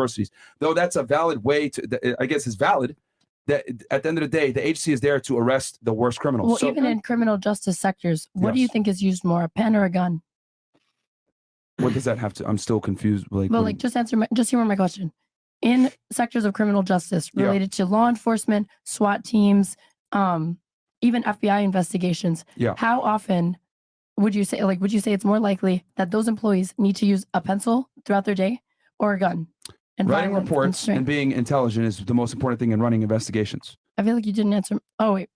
universities. Though that's a valid way to, I guess it's valid, that at the end of the day, the agency is there to arrest the worst criminals. Well, so, even in criminal justice sectors, what do you think is used more, a pen or a gun? What does that have to? I'm still confused. Well, just hear my question. In sectors of criminal justice related to law enforcement, SWAT teams, even FBI investigations, how often would you say it's more likely that those employees need to use a pencil throughout their day or a gun? And writing reports and being intelligent is the most important thing in running investigations. I feel like you didn't answer. Oh, wait.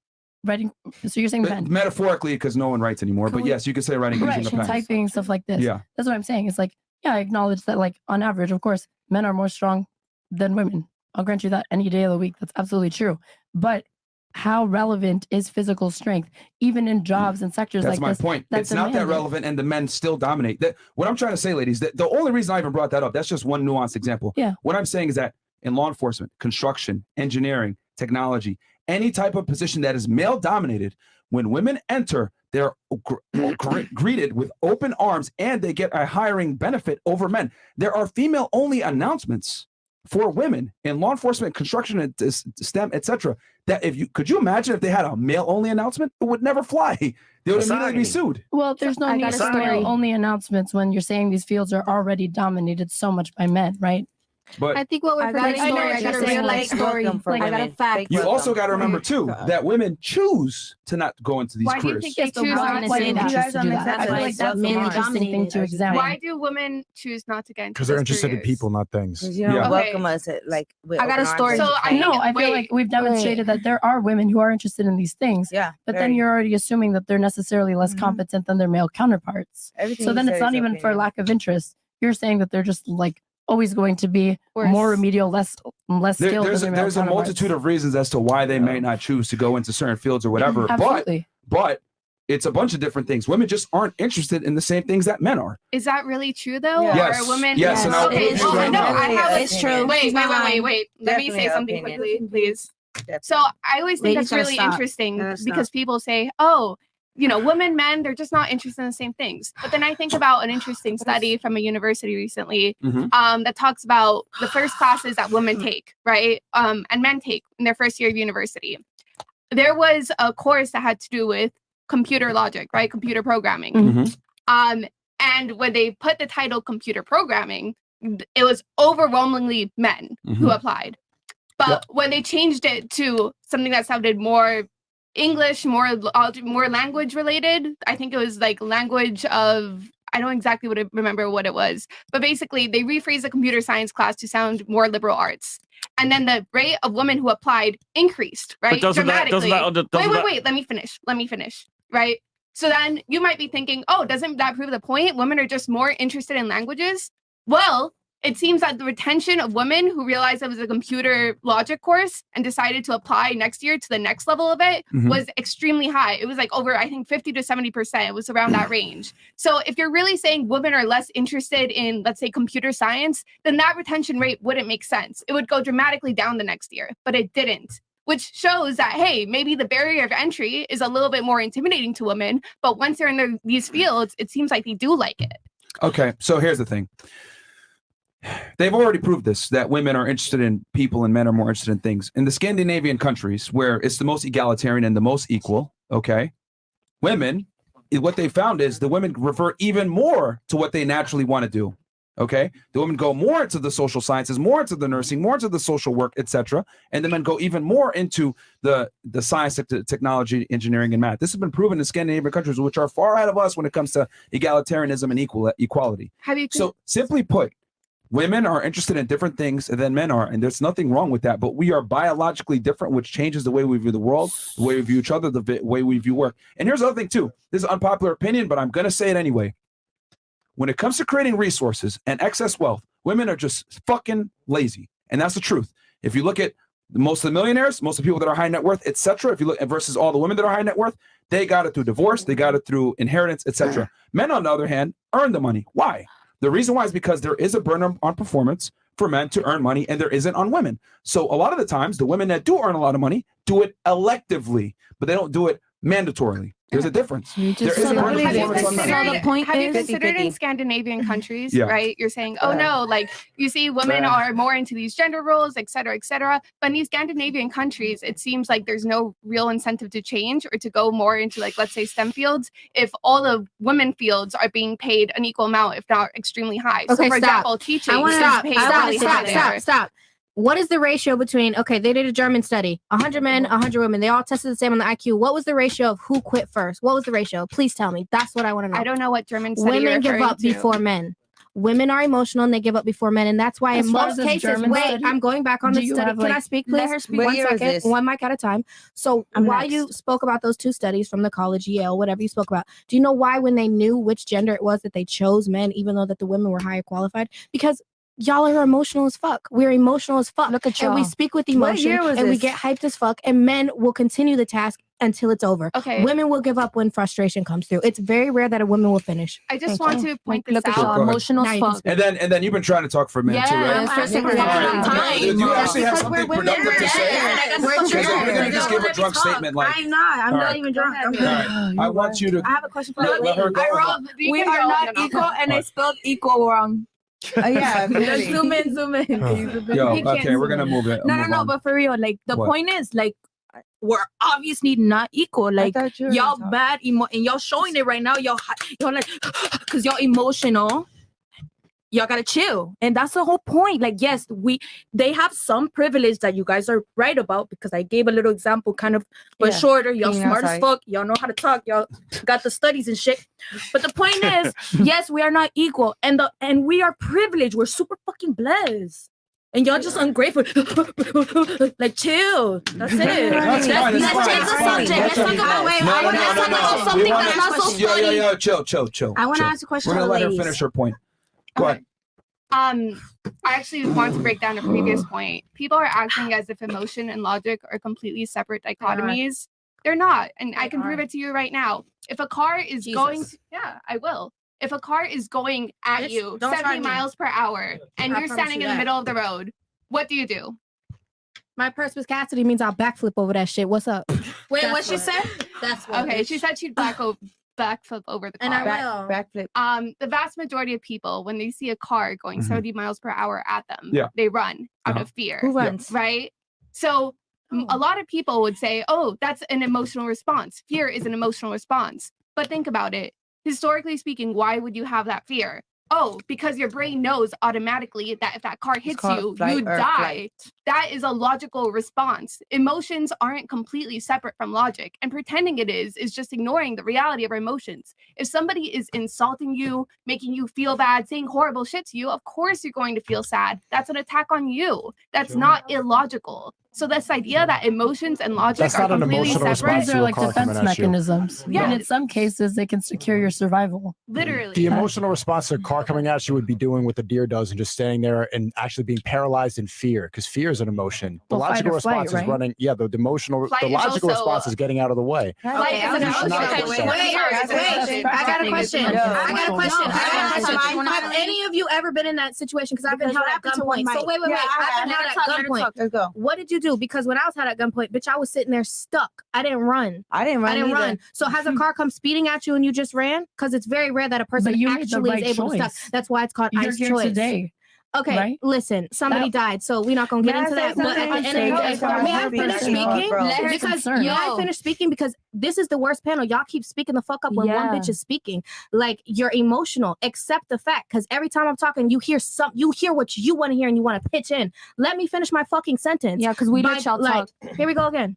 Writing. So you're saying pen. Metaphorically, because no one writes anymore. But yes, you could say writing using a pen. Typing, stuff like this. Yeah. That's what I'm saying. It's like, I acknowledge that, like, on average, of course, men are more strong than women. I'll grant you that any day of the week. That's absolutely true. But how relevant is physical strength, even in jobs and sectors like this? That's my point. It's not that relevant, and the men still dominate. What I'm trying to say, ladies, that the only reason I even brought that up, that's just one nuanced example. Yeah. What I'm saying is that in law enforcement, construction, engineering, technology, any type of position that is male-dominated, when women enter, they're greeted with open arms, and they get a hiring benefit over men. There are female-only announcements for women in law enforcement, construction, and STEM, etc. That could you imagine if they had a male-only announcement? It would never fly. They would immediately be sued. Well, there's no need for male-only announcements when you're saying these fields are already dominated so much by men, right? But I think what we're forgetting, I got a real life story. I got a fact. You also got to remember too that women choose to not go into these careers. Why do you think they choose not to do that? I feel like that's the interesting thing to examine. Why do women choose not to get into? Because they're interested in people, not things. You don't welcome us like. I got a story. So I feel like we've demonstrated that there are women who are interested in these things. Yeah. But then you're already assuming that they're necessarily less competent than their male counterparts. So then it's not even for lack of interest. You're saying that they're just like always going to be more remedial, less skilled. There's a multitude of reasons as to why they may not choose to go into certain fields or whatever. Absolutely. But it's a bunch of different things. Women just aren't interested in the same things that men are. Is that really true though? Yes. Or women? Yes. Okay. It's true. Wait. Let me say something quickly, please. So I always think that's really interesting because people say, oh, women, men, they're just not interested in the same things. But then I think about an interesting study from a university recently that talks about the first classes that women take, right? And men take in their first year of university. There was a course that had to do with computer logic, right? Computer programming. And when they put the title computer programming, it was overwhelmingly men who applied. But when they changed it to something that sounded more English, more language related. I think it was like language of, I don't exactly remember what it was, but basically they rephrased the computer science class to sound more liberal arts. And then the rate of women who applied increased, right? Dramatically. Wait, let me finish, right? So then you might be thinking, oh, doesn't that prove the point? Women are just more interested in languages? Well, it seems that the retention of women who realized it was a computer logic course and decided to apply next year to the next level of it was extremely high. It was like over, I think, 50 to 70%. It was around that range. So if you're really saying women are less interested in, let's say, computer science, then that retention rate wouldn't make sense. It would go dramatically down the next year, but it didn't, which shows that, hey, maybe the barrier of entry is a little bit more intimidating to women, but once they're in these fields, it seems like they do like it. Okay, so here's the thing. They've already proved this, that women are interested in people and men are more interested in things. In the Scandinavian countries, where it's the most egalitarian and the most equal, okay, women, what they found is the women revert even more to what they naturally want to do, okay? The women go more into the social sciences, more into the nursing, more into the social work, etc. And the men go even more into the science, technology, engineering, and math. This has been proven in Scandinavian countries, which are far ahead of us when it comes to egalitarianism and equality. So simply put, women are interested in different things than men are, and there's nothing wrong with that. But we are biologically different, which changes the way we view the world, the way we view each other, the way we view work. And here's the other thing, too. This is an unpopular opinion, but I'm going to say it anyway. When it comes to creating resources and excess wealth, women are just fucking lazy. And that's the truth. If you look at most of the millionaires, most of the people that are high net worth, etc., if you look versus all the women that are high net worth, they got it through divorce, they got it through inheritance, etc. Men, on the other hand, earn the money. Why? The reason why is because there is a burden on performance for men to earn money, and there isn't on women. So a lot of the times, the women that do earn a lot of money do it electively, but they don't do it mandatorily. There's a difference. There just- is a So burden the- of performance on men. the point have you is- considered 50-50. in Scandinavian countries, Yeah. right? You're saying, oh no, like you see women are more into these gender roles, et cetera, et cetera. But in these Scandinavian countries, it seems like there's no real incentive to change or to go more into like, let's say STEM fields, if all the women fields are being paid an equal amount, if not extremely high. So Okay, for stop. example, teaching I want is to paid really high there. stop. What is the ratio between, okay, they did a German study, 100 men, 100 women. They all tested the same on the IQ. What was the ratio of who quit first? What was the ratio? Please tell me. That's what I want to know. I don't know what German study you're Women give referring up to. before men. Women are emotional and they give up before men. And that's why As in far most as this cases, German wait, study, I'm going back on do the you study. have, Can I like- speak, Let please? her speak. One What year is second, this? one mic at a time. So I'm while next. you spoke about those two studies from the college, Yale, whatever you spoke about, do you know why when they knew which gender it was that they chose men, even though that the women were higher qualified? Because y'all are emotional as fuck. We're emotional as fuck. Look at And we y'all. speak with What emotion year was and we this? get hyped as fuck, and men will continue the task until it's over. Okay. Women will give up when frustration comes through. It's very rare that a woman will finish. I just Thank want you. to point this Look at Go y'all, out. ahead. emotional Now as you can fuck. speak. And then you've been trying to talk for men too, right? Yes, I'm for some asking reason. for Alright, time. do you actually have Because something we're women. productive to say? We're Because triggered. we're gonna just give a Let me drunk talk. statement like, I'm not. I'm All not right. even drunk. I'm all good. right, I want you to I have a question for let the her lady. go. We are not equal, and I spelled equal wrong. Yeah, Just really. zoom in, zoom in. Can you zoom in? Yo, We can't okay, we're zoom gonna in. move it. No, move no, no. on. But for real, like the What? point is, like, we're obviously not equal. Like thought you were y'all gonna talk. bad and y'all showing it right now. Y'all like, cause y'all emotional. Y'all gotta chill, and that's the whole point. Like, yes, they have some privilege that you guys are right about, because I gave a little example, kind of, but Yeah. shorter. Y'all Being smart as outside. fuck. Y'all know how to talk. Y'all got the studies and shit. But the point is, yes, we are not equal, and we are privileged. We're super fucking blessed. And y'all just ungrateful. Like, chill. That's it. That's fine, it's Let's fine, change it's the fine. subject. Let's talk about Wait, No, I no, wanna no, ask no, a no. question. We Something wanna- that's not so Yo, funny. chill. I want to chill. ask a question We're to gonna the let her ladies. finish her point. Go ahead. I actually want to break down a previous point. People are acting as if emotion and logic are completely separate dichotomies. They're not. And I can prove it to you right now. If a car is going to, yeah, I will. If a car is going at Bitch, you don't try 70 me. miles per hour and I you're promise standing you in the that. middle of the road, what do you do? My perspicacity means I'll backflip over that shit. What's up? Wait, That's what she what- said? That's what. Okay, bitch. she said she'd backflip over the car. And I will. Backflip. The vast majority of people, when they see a car going Mhm. 70 miles per hour at them, Yeah. they run out Uh-huh. of fear. Who runs? Right? So a lot of people would say, oh, that's an emotional response. Fear is an emotional response. But think about it. Historically speaking, why would you have that fear? Oh, because your brain knows automatically that if that car hits called you, fight you or die. flight. That is a logical response. Emotions aren't completely separate from logic, and pretending it is just ignoring the reality of our emotions. If somebody is insulting you, making you feel bad, saying horrible shit to you, of course you're going to feel sad. That's an attack on you. That's not illogical. So this idea that emotions and logic That's are not an completely emotional separate, response These to are a like car coming defense at you. mechanisms. Yeah. And in some cases, they can secure your survival. literally. The emotional response to a car coming at you would be doing what the deer does and just standing there and actually being paralyzed in fear, because fear is an emotion. The Well, fight logical or flight, response right? is running. Yeah, the emotional, Flight the is logical also- response is getting out of the way. Flight is an You should not emotion. do that. Wait, I got a question. I got a question. Have No. any of you ever been in that situation? Because I've been held at gunpoint. So wait. Yeah, I've been held at gunpoint. Let's go. What did you do? Because when I was held at gunpoint, bitch, I was sitting there stuck. I didn't run. I didn't run. I didn't either. run. So has a car come speeding at you and you just ran? Because it's very rare that a person But you made the actually right is able to choice. stop. That's why it's called You're ice here choice. today. Okay, right? listen, somebody died, so we're not gonna get May I into say that. But at the something? end of the I'm day, saying may I that's finish why speaking? bro. Let her Because concern. may I finish speaking? Because this is the worst panel. Y'all keep speaking the fuck up when one Yeah. bitch is speaking. Like you're emotional. Accept the fact. Because every time I'm talking, you hear what you want to hear and you want to pitch in. Let me finish my fucking sentence. Yeah, because we By- let y'all like, talk. Here we go again.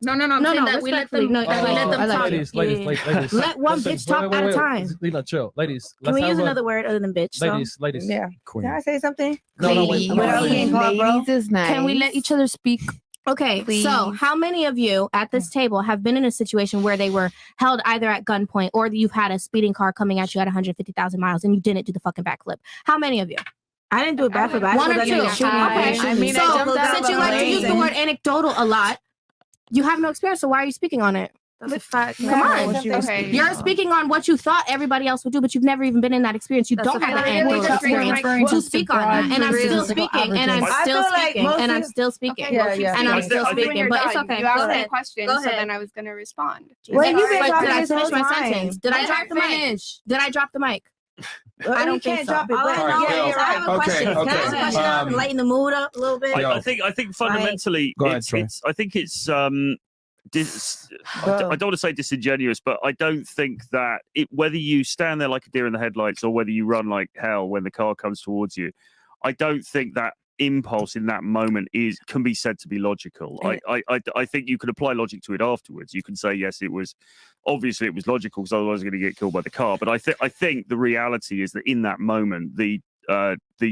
No, I'm No, saying no, that we let respectfully, them. no, that we let them talk. Ladies. Let one bitch talk at a time. Lena, chill. Ladies, Can let's we have use a- another word other than bitch? Ladies. Yeah. Queen. Can I say something? No, wait. Ladies. Without getting caught, bro. Ladies is nice. Can we let each other speak? Okay, so Please. how many of you at this table have been in a situation where they were held either at gunpoint or you've had a speeding car coming at you at 150,000 miles and you didn't do the fucking backflip? How many of you? I didn't do a backflip. One or two. Okay. I mean, so I jumped out since of you a like to use the plane. word anecdotal a lot, you have no experience, so why are you speaking on it? That's a fact. Come on. Okay. You're speaking on what you thought everybody else would do, but you've never even been in that experience. You That's don't a have the fact. anecdotal Just experience referring to speak on that. And I'm still speaking. And I'm still speaking. And I'm still speaking. Okay, well, keep And I'm speaking. still Tell me when speaking. you're But it's done. okay. You asked Go me a ahead. question, Go so ahead. then I was going to respond. Well, you've been But talking did I this finish whole my time. sentence? Did I drop the mic? Did I drop the mic? I don't you think can't so. drop it. All I But know Bill. is I have a Okay, question. Can I ask a okay. question now and lighten the mood up a little bit? Yo. I think fundamentally, Go ahead, it's, Troy. I think it's I don't want to say disingenuous, but I don't think that whether you stand there like a deer in the headlights or whether you run like hell when the car comes towards you, I don't think that impulse in that moment can be said to be logical. I think you can apply logic to it afterwards. You can say, yes, it was logical because otherwise I'm going to get killed by the car. But I think the reality is that in that moment, the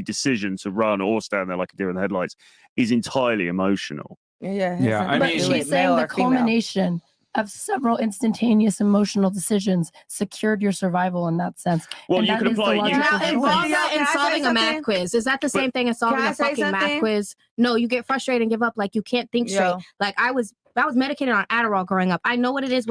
decision to run or stand there like a deer in the headlights is entirely emotional. Yeah, I But mean, she's saying the culmination of several instantaneous emotional decisions secured your survival in that sense. Well, and you that can is the apply- you logical can- choice. Involve that in Can I say solving a math something? quiz. Is that the same thing as solving Can I a say fucking math something? quiz? No, you get frustrated and give up. Like you can't think straight. Yo. Like I was medicated on Adderall growing up. I know what it is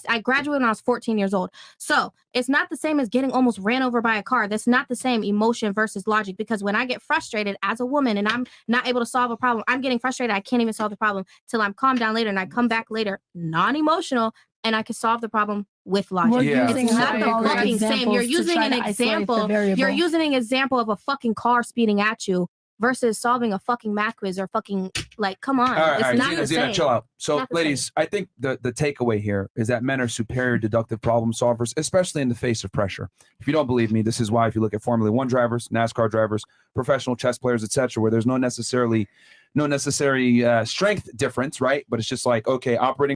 I graduated when I was 14 years old. So it's not the same as getting almost ran over by a car. That's not the same emotion versus logic, because when I get frustrated as a woman and I'm not able to solve a problem, I'm getting frustrated. I can't even solve the problem till I'm calmed down later and I come back later, non-emotional, and I can solve the problem with logic. We're Yeah. using It's not the hyperbolic fucking same. You're examples to using try an to isolate the example. variable. You're using an example of a fucking car speeding at you versus solving a fucking math quiz or fucking, like, come on. all right, It's all right, not Xena, the same. chill out. So, Not the ladies, I think the takeaway here is that men are superior deductive problem solvers, especially in the face of pressure. If you don't believe me, this is why if you look at Formula One drivers, NASCAR drivers, professional chess players, etc., where there's no necessary strength difference, right? But it's just like, okay, operating